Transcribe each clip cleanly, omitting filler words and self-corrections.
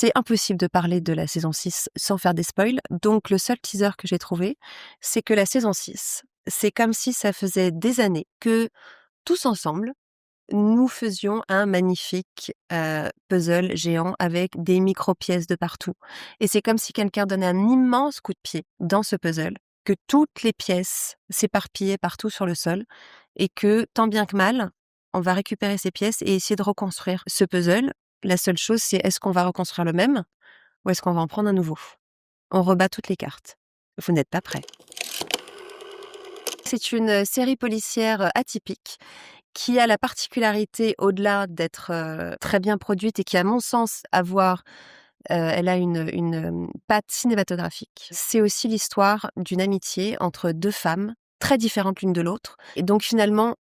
C'est impossible de parler de la saison 6 sans faire des spoils. Donc, le seul teaser que j'ai trouvé, c'est que la saison 6, c'est comme si ça faisait des années que, tous ensemble, nous faisions un magnifique puzzle géant avec des micro-pièces de partout. Et c'est comme si quelqu'un donnait un immense coup de pied dans ce puzzle, que toutes les pièces s'éparpillaient partout sur le sol et que, tant bien que mal, on va récupérer ces pièces et essayer de reconstruire ce puzzle. La seule chose, c'est est-ce qu'on va reconstruire le même ou est-ce qu'on va en prendre un nouveau? On rebat toutes les cartes. Vous n'êtes pas prêts. C'est une série policière atypique qui a la particularité, au-delà d'être très bien produite et qui, à mon sens, elle a une patte cinématographique. C'est aussi l'histoire d'une amitié entre deux femmes très différentes l'une de l'autre. Et donc, finalement,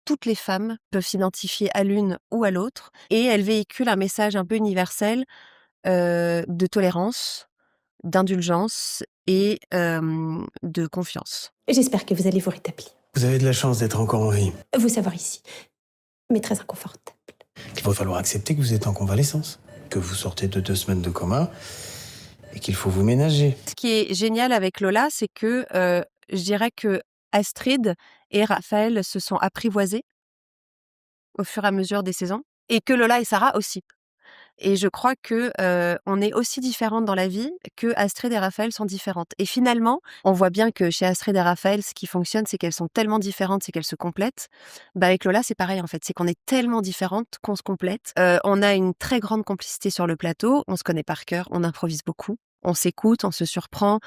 toutes les femmes peuvent s'identifier à l'une ou à l'autre. Et elle véhicule un message un peu universel de tolérance, d'indulgence et de confiance. J'espère que vous allez vous rétablir. Vous avez de la chance d'être encore en vie. Vous savoir ici, mais très inconfortable. Il va falloir accepter que vous êtes en convalescence, que vous sortez de 2 semaines de coma et qu'il faut vous ménager. Ce qui est génial avec Lola, c'est que je dirais que Astrid et Raphaël se sont apprivoisés au fur et à mesure des saisons et que Lola et Sarah aussi. Et je crois que on est aussi différentes dans la vie que Astrid et Raphaël sont différentes. Et finalement, on voit bien que chez Astrid et Raphaël, ce qui fonctionne, c'est qu'elles sont tellement différentes, c'est qu'elles se complètent. Bah avec Lola, c'est pareil en fait, c'est qu'on est tellement différentes qu'on se complète. On a une très grande complicité sur le plateau, on se connaît par cœur, on improvise beaucoup, on s'écoute, on se surprend.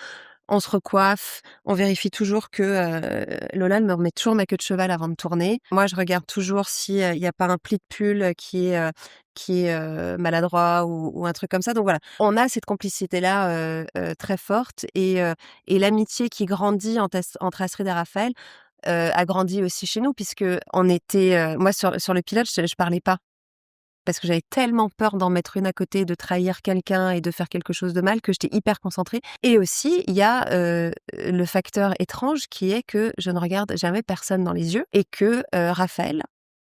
On se recoiffe, on vérifie toujours que Lola me remet toujours ma queue de cheval avant de tourner. Moi, je regarde toujours s'il n'y a pas un pli de pull qui est maladroit ou un truc comme ça. Donc voilà, on a cette complicité-là très forte et l'amitié qui grandit entre Astrid et Raphaël a grandi aussi chez nous puisque on était... moi, sur le pilote, je parlais pas. Parce que j'avais tellement peur d'en mettre une à côté, de trahir quelqu'un et de faire quelque chose de mal que j'étais hyper concentrée. Et aussi, il y a le facteur étrange qui est que je ne regarde jamais personne dans les yeux et que Raphaël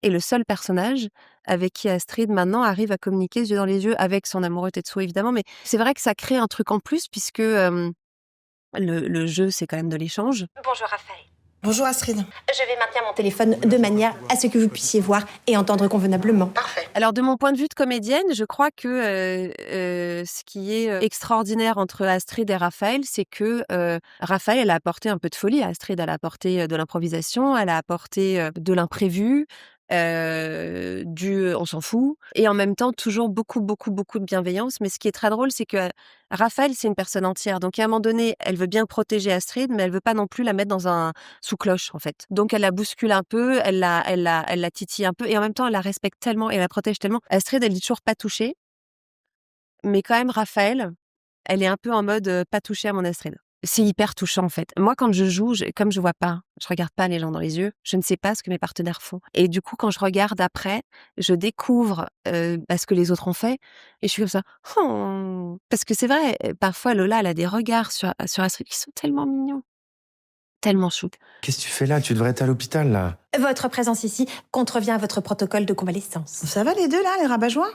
est le seul personnage avec qui Astrid maintenant arrive à communiquer les yeux dans les yeux avec son amoureux Tetsuo évidemment. Mais c'est vrai que ça crée un truc en plus puisque le jeu, c'est quand même de l'échange. Bonjour Raphaël. Bonjour Astrid. Je vais maintenir mon téléphone de manière à ce que vous puissiez voir et entendre convenablement. Parfait. Alors, de mon point de vue de comédienne, je crois que ce qui est extraordinaire entre Astrid et Raphaël, c'est que Raphaël, elle a apporté un peu de folie. Astrid, elle a apporté de l'improvisation, elle a apporté de l'imprévu, on s'en fout. Et en même temps, toujours beaucoup, beaucoup, beaucoup de bienveillance. Mais ce qui est très drôle, c'est que Raphaël, c'est une personne entière. Donc, à un moment donné, elle veut bien protéger Astrid, mais elle veut pas non plus la mettre dans un sous cloche, en fait. Donc, elle la bouscule un peu, elle la titille un peu, et en même temps, elle la respecte tellement et elle la protège tellement. Astrid, elle dit toujours pas toucher, mais quand même, Raphaël, elle est un peu en mode pas toucher à mon Astrid. C'est hyper touchant, en fait. Moi, quand je joue, comme je vois pas, je regarde pas les gens dans les yeux, je ne sais pas ce que mes partenaires font. Et du coup, quand je regarde après, je découvre ce que les autres ont fait, et je suis comme ça, oh. Parce que c'est vrai, parfois, Lola, elle a des regards sur Astrid qui sont tellement mignons. Tellement chou. Qu'est-ce que tu fais là? Tu devrais être à l'hôpital, là. Votre présence ici contrevient à votre protocole de convalescence. Ça va les deux là, les rabat-joie?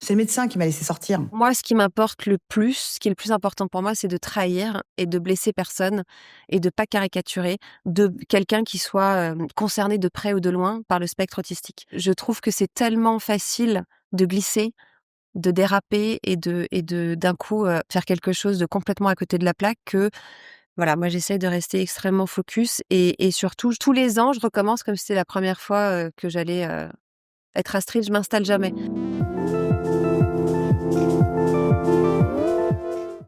C'est le médecin qui m'a laissé sortir. Moi, ce qui m'importe le plus, ce qui est le plus important pour moi, c'est de trahir et de blesser personne et de pas caricaturer de quelqu'un qui soit concerné de près ou de loin par le spectre autistique. Je trouve que c'est tellement facile de glisser, de déraper et d'un coup faire quelque chose de complètement à côté de la plaque que voilà, moi j'essaie de rester extrêmement focus et surtout tous les ans je recommence comme si c'était la première fois que j'allais être Astrid, je m'installe jamais.